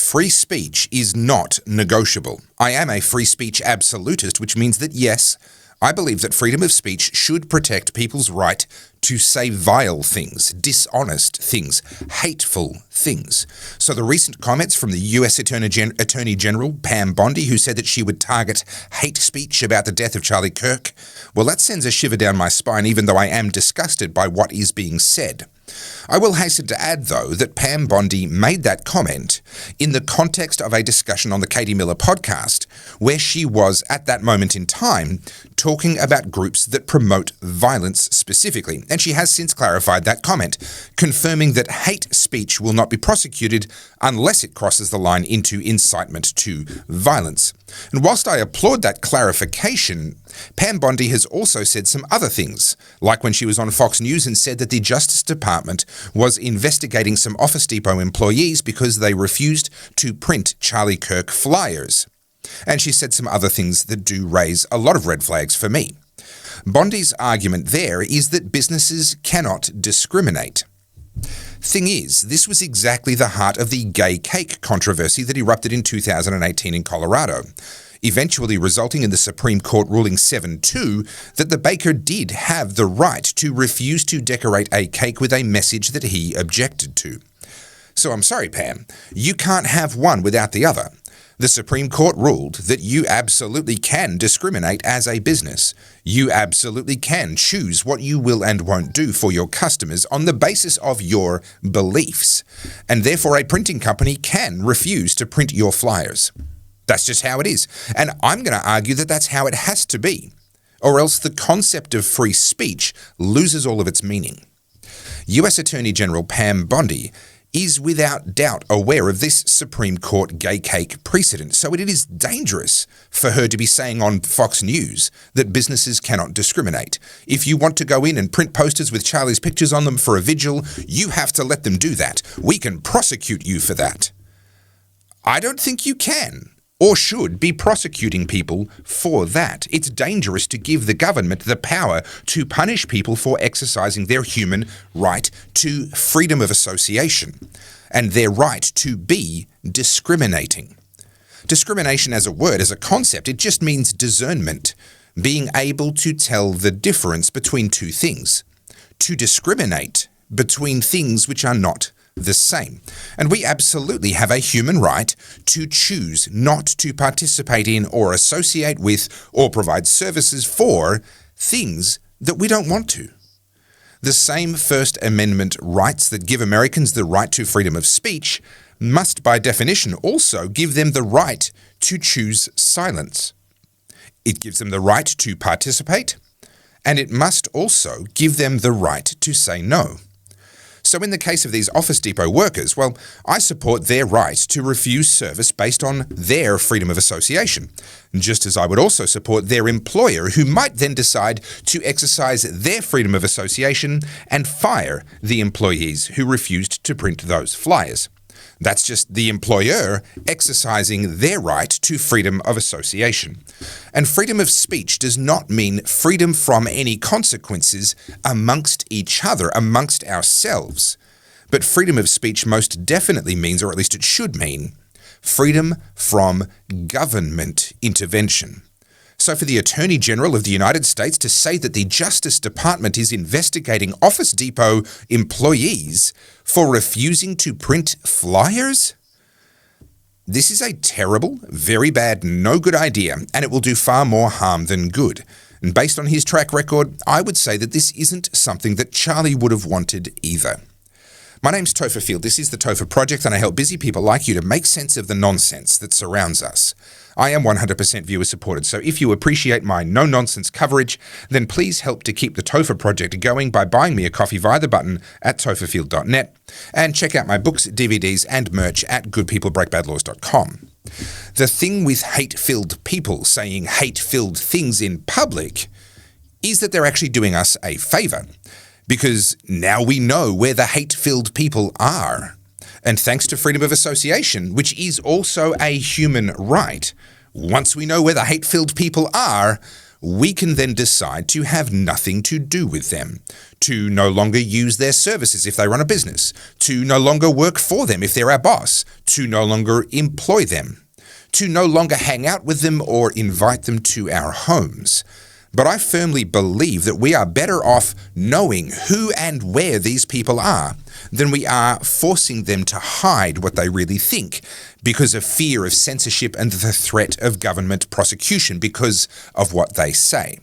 free speech is not negotiable. I am a free speech absolutist, which means that yes, I believe that freedom of speech should protect people's right to say vile things, dishonest things, hateful things. So the recent comments from the US Attorney General, Pam Bondi, who said that she would target hate speech about the death of Charlie Kirk, well, that sends a shiver down my spine, even though I am disgusted by what is being said. I will hasten to add, though, that Pam Bondi made that comment in the context of a discussion on the Katie Miller podcast, where she was, at that moment in time, talking about groups that promote violence specifically. And she has since clarified that comment, confirming that hate speech will not be prosecuted unless it crosses the line into incitement to violence. And whilst I applaud that clarification, Pam Bondi has also said some other things, like when she was on Fox News and said that the Justice Department was investigating some Office Depot employees because they refused to print Charlie Kirk flyers. And she said some other things that do raise a lot of red flags for me. Bondi's argument there is that businesses cannot discriminate. Thing is, this was exactly the heart of the gay cake controversy that erupted in 2018 in Colorado, eventually resulting in the Supreme Court ruling 7-2 that the baker did have the right to refuse to decorate a cake with a message that he objected to. So I'm sorry, Pam, you can't have one without the other. The Supreme Court ruled that you absolutely can discriminate as a business. You absolutely can choose what you will and won't do for your customers on the basis of your beliefs. And therefore, a printing company can refuse to print your flyers. That's just how it is. And I'm going to argue that that's how it has to be. Or else the concept of free speech loses all of its meaning. US Attorney General Pam Bondi is without doubt aware of this Supreme Court gay cake precedent, so it is dangerous for her to be saying on Fox News that businesses cannot discriminate. If you want to go in and print posters with Charlie's pictures on them for a vigil, you have to let them do that. We can prosecute you for that. I don't think you can or should be prosecuting people for that. It's dangerous to give the government the power to punish people for exercising their human right to freedom of association and their right to be discriminating. Discrimination as a word, as a concept, it just means discernment, being able to tell the difference between two things, to discriminate between things which are not the same. And we absolutely have a human right to choose not to participate in or associate with or provide services for things that we don't want to. The same First Amendment rights that give Americans the right to freedom of speech must, by definition, also give them the right to choose silence. It gives them the right to participate, and it must also give them the right to say no. So in the case of these Office Depot workers, well, I support their right to refuse service based on their freedom of association, just as I would also support their employer who might then decide to exercise their freedom of association and fire the employees who refused to print those flyers. That's just the employer exercising their right to freedom of association. And freedom of speech does not mean freedom from any consequences amongst each other, amongst ourselves. But freedom of speech most definitely means, or at least it should mean, freedom from government intervention. So for the Attorney General of the United States to say that the Justice Department is investigating Office Depot employees for refusing to print flyers? This is a terrible, very bad, no good idea, and it will do far more harm than good. And based on his track record, I would say that this isn't something that Charlie would have wanted either. My name's Topher Field. This is the Topher Project, and I help busy people like you to make sense of the nonsense that surrounds us. I am 100% viewer supported, so if you appreciate my no-nonsense coverage, then please help to keep the Topher Project going by buying me a coffee via the button at topherfield.net, and check out my books, DVDs, and merch at goodpeoplebreakbadlaws.com. The thing with hate-filled people saying hate-filled things in public is that they're actually doing us a favor, because now we know where the hate-filled people are. And thanks to freedom of association, which is also a human right, once we know where the hate-filled people are, we can then decide to have nothing to do with them, to no longer use their services if they run a business, to no longer work for them if they're our boss, to no longer employ them, to no longer hang out with them or invite them to our homes. But I firmly believe that we are better off knowing who and where these people are than we are forcing them to hide what they really think because of fear of censorship and the threat of government prosecution because of what they say.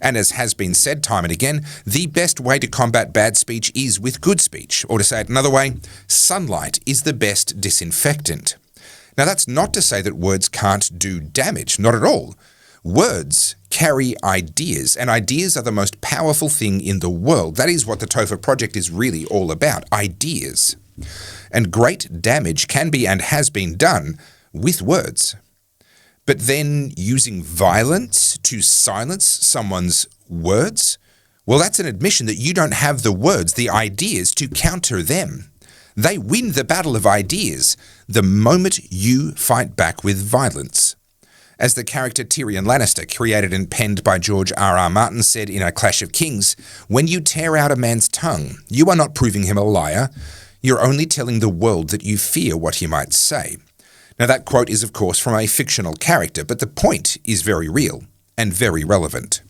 And as has been said time and again, the best way to combat bad speech is with good speech, or to say it another way, sunlight is the best disinfectant. Now that's not to say that words can't do damage, not at all. Words carry ideas, and ideas are the most powerful thing in the world. That is what the Topher Project is really all about, ideas. And great damage can be and has been done with words. But then using violence to silence someone's words, well, that's an admission that you don't have the words, the ideas to counter them. They win the battle of ideas the moment you fight back with violence. As the character Tyrion Lannister, created and penned by George R.R. Martin, said in A Clash of Kings, "When you tear out a man's tongue, you are not proving him a liar. You're only telling the world that you fear what he might say." Now that quote is of course from a fictional character, but the point is very real and very relevant.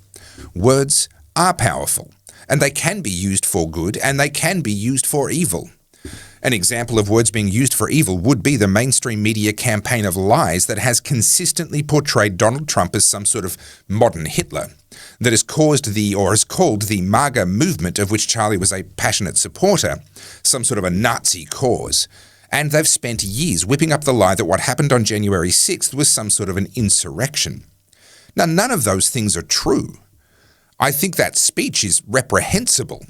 Words are powerful, and they can be used for good, and they can be used for evil. An example of words being used for evil would be the mainstream media campaign of lies that has consistently portrayed Donald Trump as some sort of modern Hitler, that has called the MAGA movement, of which Charlie was a passionate supporter, some sort of a Nazi cause. And they've spent years whipping up the lie that what happened on January 6th was some sort of an insurrection. Now, none of those things are true. I think that speech is reprehensible.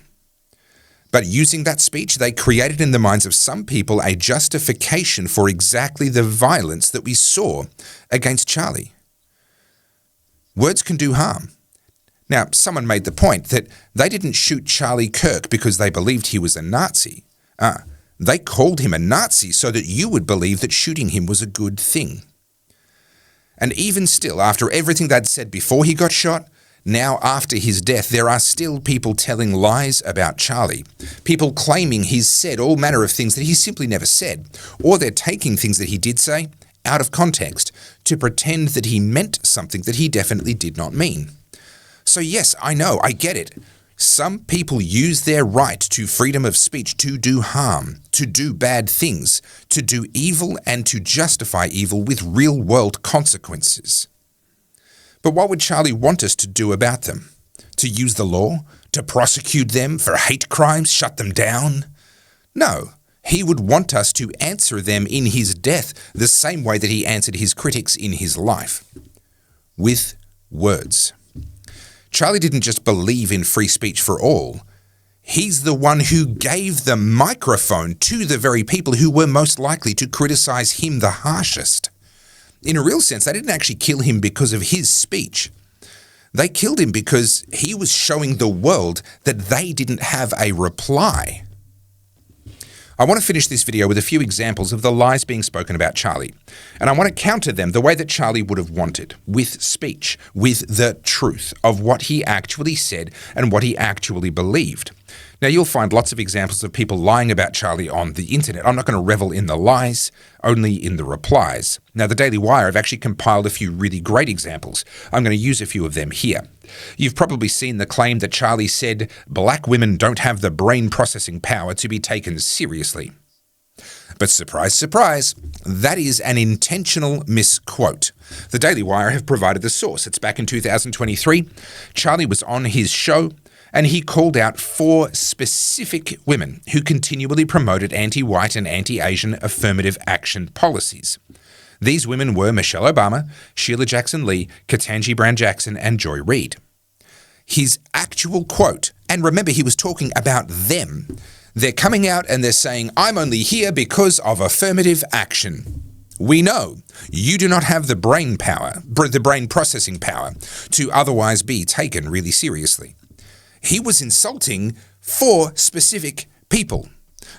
But using that speech, they created in the minds of some people a justification for exactly the violence that we saw against Charlie. Words can do harm. Now, someone made the point that they didn't shoot Charlie Kirk because they believed he was a Nazi. They called him a Nazi so that you would believe that shooting him was a good thing. And even still, after everything they'd said before he got shot, now after his death, there are still people telling lies about Charlie. People claiming he's said all manner of things that he simply never said, or they're taking things that he did say out of context to pretend that he meant something that he definitely did not mean. So yes, I know, I get it. Some people use their right to freedom of speech to do harm, to do bad things, to do evil and to justify evil with real-world consequences. But what would Charlie want us to do about them? To use the law? To prosecute them for hate crimes? Shut them down? No. He would want us to answer them in his death the same way that he answered his critics in his life. With words. Charlie didn't just believe in free speech for all. He's the one who gave the microphone to the very people who were most likely to criticize him the harshest. In a real sense, they didn't actually kill him because of his speech. They killed him because he was showing the world that they didn't have a reply. I want to finish this video with a few examples of the lies being spoken about Charlie, and I want to counter them the way that Charlie would have wanted, with speech, with the truth of what he actually said and what he actually believed. Now, you'll find lots of examples of people lying about Charlie on the internet. I'm not going to revel in the lies, only in the replies. Now, the Daily Wire have actually compiled a few really great examples. I'm going to use a few of them here. You've probably seen the claim that Charlie said, "Black women don't have the brain processing power to be taken seriously." But surprise, surprise, that is an intentional misquote. The Daily Wire have provided the source. It's back in 2023. Charlie was on his show, and he called out 4 specific women who continually promoted anti-white and anti-Asian affirmative action policies. These women were Michelle Obama, Sheila Jackson-Lee, Ketanji Brown Jackson, and Joy Reid. His actual quote, and remember he was talking about them, they're coming out and they're saying, "I'm only here because of affirmative action." We know you do not have the brain power, the brain processing power, to otherwise be taken really seriously. He was insulting 4 specific people,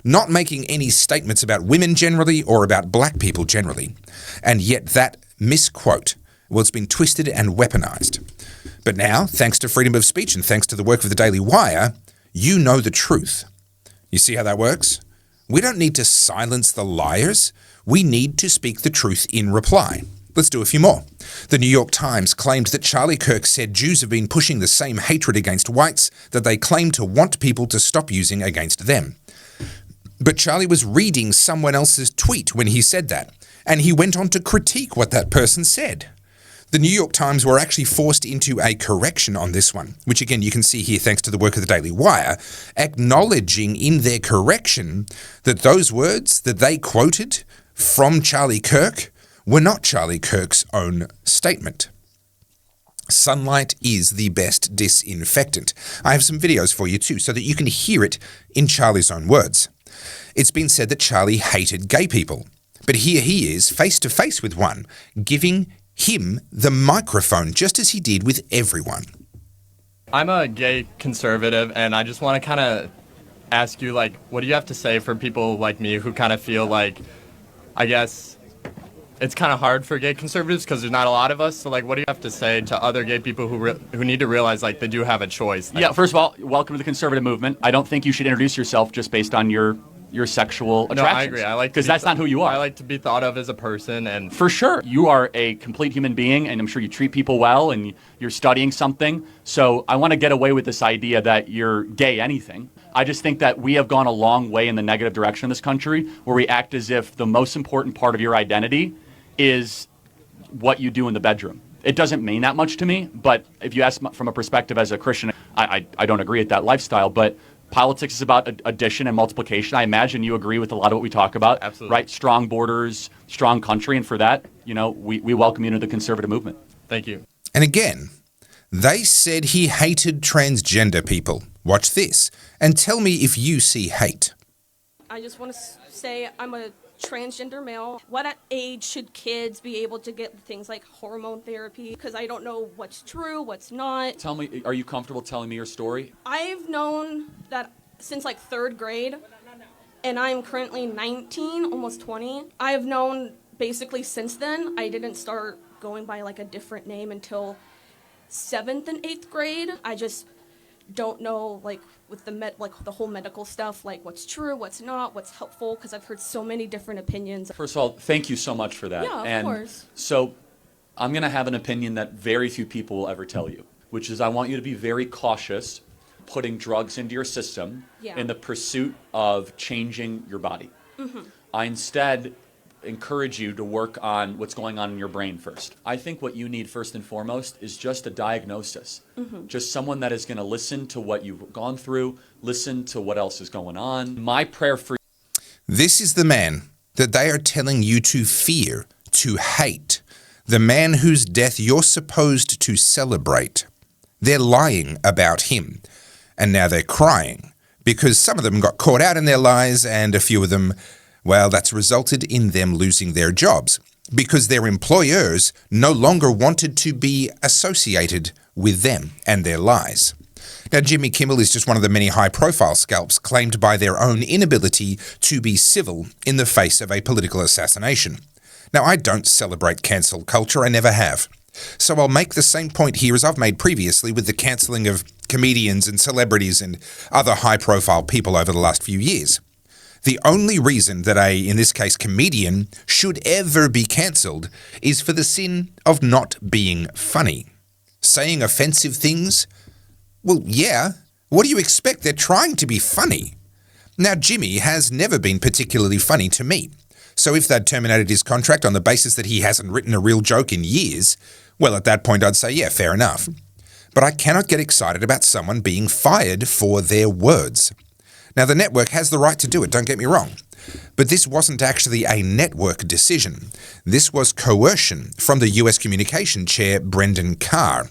not making any statements about women generally or about black people generally. And yet that misquote, well, it's been twisted and weaponized. But now, thanks to freedom of speech and thanks to the work of the Daily Wire, you know the truth. You see how that works? We don't need to silence the liars. We need to speak the truth in reply. Let's do a few more. The New York Times claimed that Charlie Kirk said Jews have been pushing the same hatred against whites that they claim to want people to stop using against them. But Charlie was reading someone else's tweet when he said that, and he went on to critique what that person said. The New York Times were actually forced into a correction on this one, which again you can see here thanks to the work of the Daily Wire, acknowledging in their correction that those words that they quoted from Charlie Kirk were not Charlie Kirk's own statement. Sunlight is the best disinfectant. I have some videos for you too so that you can hear it in Charlie's own words. It's been said that Charlie hated gay people, but here he is face to face with one, giving him the microphone just as he did with everyone. I'm a gay conservative, and I just want to kind of ask you, like, what do you have to say for people like me who kind of feel like, I guess, it's kind of hard for gay conservatives because there's not a lot of us. So, like, what do you have to say to other gay people who need to realize, like, they do have a choice? Yeah, first of all, welcome to the conservative movement. I don't think you should introduce yourself just based on your sexual attractions. No, I agree. I like because that's not who you are. I like to be thought of as a person, and for sure, you are a complete human being, and I'm sure you treat people well, and you're studying something. So I want to get away with this idea that you're gay anything. I just think that we have gone a long way in the negative direction in this country, where we act as if the most important part of your identity is what you do in the bedroom. It doesn't mean that much to me, but if you ask from a perspective as a Christian, I don't agree with that lifestyle, but politics is about addition and multiplication. I imagine you agree with a lot of what we talk about. Absolutely. Right? Strong borders, strong country, and for that, we welcome you into the conservative movement. Thank you. And again, they said he hated transgender people. Watch this and tell me if you see hate. I just want to say I'm a transgender male. What age should kids be able to get things like hormone therapy? Because I don't know what's true, what's not. Tell me, are you comfortable telling me your story? I've known that since like 3rd grade, and I'm currently 19, almost 20. I've known basically since then. I didn't start going by like a different name until 7th and 8th grade. I just don't know, like, with the whole medical stuff, like what's true, what's not, what's helpful, because I've heard so many different opinions. First of all, thank you so much for that. Yeah, of course. So I'm going to have an opinion that very few people will ever tell you, which is I want you to be very cautious putting drugs into your system in the pursuit of changing your body. Mm-hmm. I instead encourage you to work on what's going on in your brain first. I think what you need first and foremost is just a diagnosis. Mm-hmm. Just someone that is going to listen to what you've gone through, listen to what else is going on. My prayer for This is the man that they are telling you to fear, to hate, the man whose death you're supposed to celebrate. They're lying about him, and now they're crying because some of them got caught out in their lies, and a few of them, well, that's resulted in them losing their jobs because their employers no longer wanted to be associated with them and their lies. Now, Jimmy Kimmel is just one of the many high-profile scalps claimed by their own inability to be civil in the face of a political assassination. Now, I don't celebrate cancel culture, I never have. So I'll make the same point here as I've made previously with the cancelling of comedians and celebrities and other high-profile people over the last few years. The only reason that in this case, comedian should ever be cancelled is for the sin of not being funny. Saying offensive things? Well, yeah. What do you expect? They're trying to be funny. Now, Jimmy has never been particularly funny to me. So if they'd terminated his contract on the basis that he hasn't written a real joke in years, well, at that point I'd say, yeah, fair enough. But I cannot get excited about someone being fired for their words. Now, the network has the right to do it, don't get me wrong. But this wasn't actually a network decision. This was coercion from the US communication chair, Brendan Carr,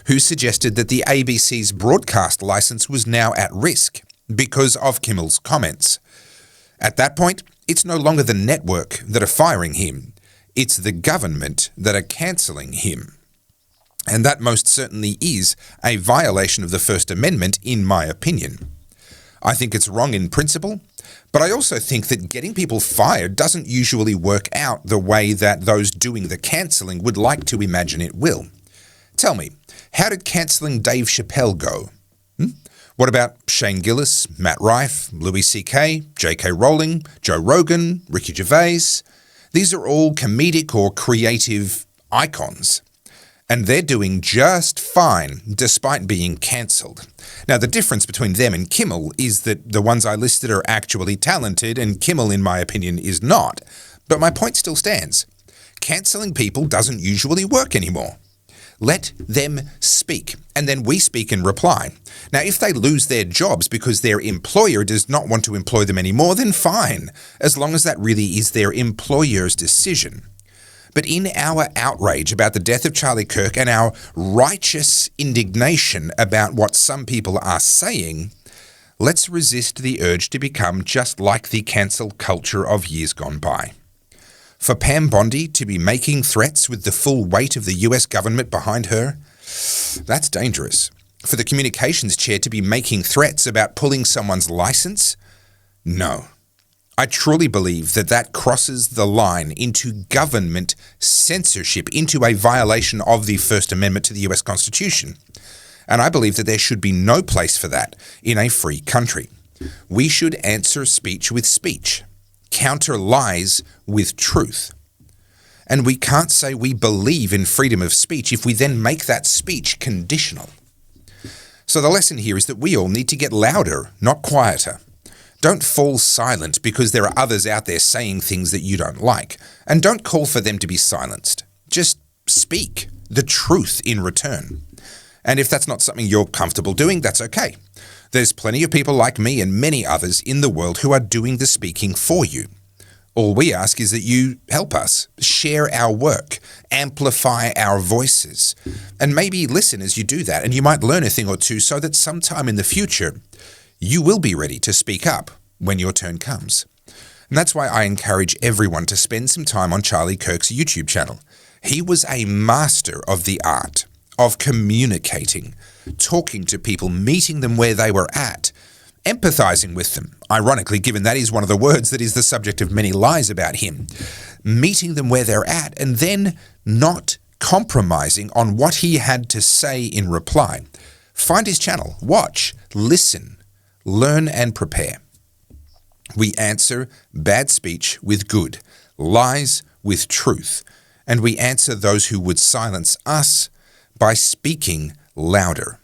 who suggested that the ABC's broadcast license was now at risk because of Kimmel's comments. At that point, it's no longer the network that are firing him. It's the government that are cancelling him. And that most certainly is a violation of the First Amendment, in my opinion. I think it's wrong in principle, but I also think that getting people fired doesn't usually work out the way that those doing the cancelling would like to imagine it will. Tell me, How did cancelling Dave Chappelle go? What about Shane Gillis, Matt Rife, Louis C.K., J.K. Rowling, Joe Rogan, Ricky Gervais? These are all comedic or creative icons, and they're doing just fine despite being cancelled. Now, the difference between them and Kimmel is that the ones I listed are actually talented, and Kimmel, in my opinion, is not. But my point still stands. Cancelling people doesn't usually work anymore. Let them speak, and then we speak in reply. Now, if they lose their jobs because their employer does not want to employ them anymore, then fine, as long as that really is their employer's decision. But in our outrage about the death of Charlie Kirk and our righteous indignation about what some people are saying, let's resist the urge to become just like the cancel culture of years gone by. For Pam Bondi to be making threats with the full weight of the US government behind her, that's dangerous. For the communications chair to be making threats about pulling someone's license, no. I truly believe that that crosses the line into government censorship, into a violation of the First Amendment to the US Constitution. And I believe that there should be no place for that in a free country. We should answer speech with speech, counter lies with truth. And we can't say we believe in freedom of speech if we then make that speech conditional. So the lesson here is that we all need to get louder, not quieter. Don't fall silent because there are others out there saying things that you don't like. And don't call for them to be silenced. Just speak the truth in return. And if that's not something you're comfortable doing, that's okay. There's plenty of people like me and many others in the world who are doing the speaking for you. All we ask is that you help us, share our work, amplify our voices, and maybe listen as you do that, and you might learn a thing or two so that sometime in the future, you will be ready to speak up when your turn comes. And that's why I encourage everyone to spend some time on Charlie Kirk's YouTube channel. He was a master of the art of communicating, talking to people, meeting them where they were at, empathizing with them. Ironically, given that is one of the words that is the subject of many lies about him, meeting them where they're at, and then not compromising on what he had to say in reply. Find his channel, watch, listen, learn and prepare. We answer bad speech with good, lies with truth, and we answer those who would silence us by speaking louder.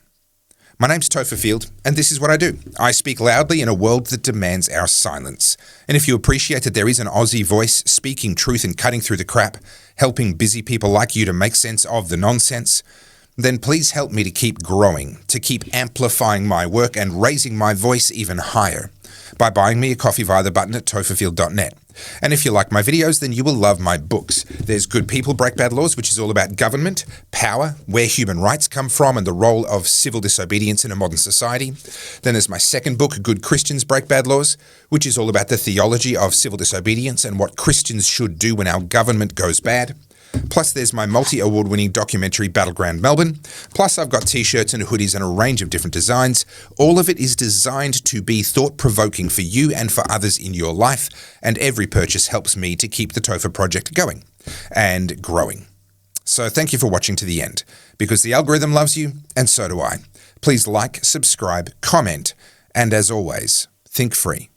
My name's Topher Field, and this is what I do. I speak loudly in a world that demands our silence. And if you appreciate that there is an Aussie voice speaking truth and cutting through the crap, helping busy people like you to make sense of the nonsense, then please help me to keep growing, to keep amplifying my work and raising my voice even higher by buying me a coffee via the button at topherfield.net. And if you like my videos, then you will love my books. There's Good People Break Bad Laws, which is all about government, power, where human rights come from, and the role of civil disobedience in a modern society. Then there's my second book, Good Christians Break Bad Laws, which is all about the theology of civil disobedience and what Christians should do when our government goes bad. Plus, there's my multi-award-winning documentary, Battleground Melbourne. Plus, I've got t-shirts and hoodies and a range of different designs. All of it is designed to be thought-provoking for you and for others in your life, and every purchase helps me to keep the Topher Project going and growing. So thank you for watching to the end, because the algorithm loves you, and so do I. Please like, subscribe, comment, and as always, think free.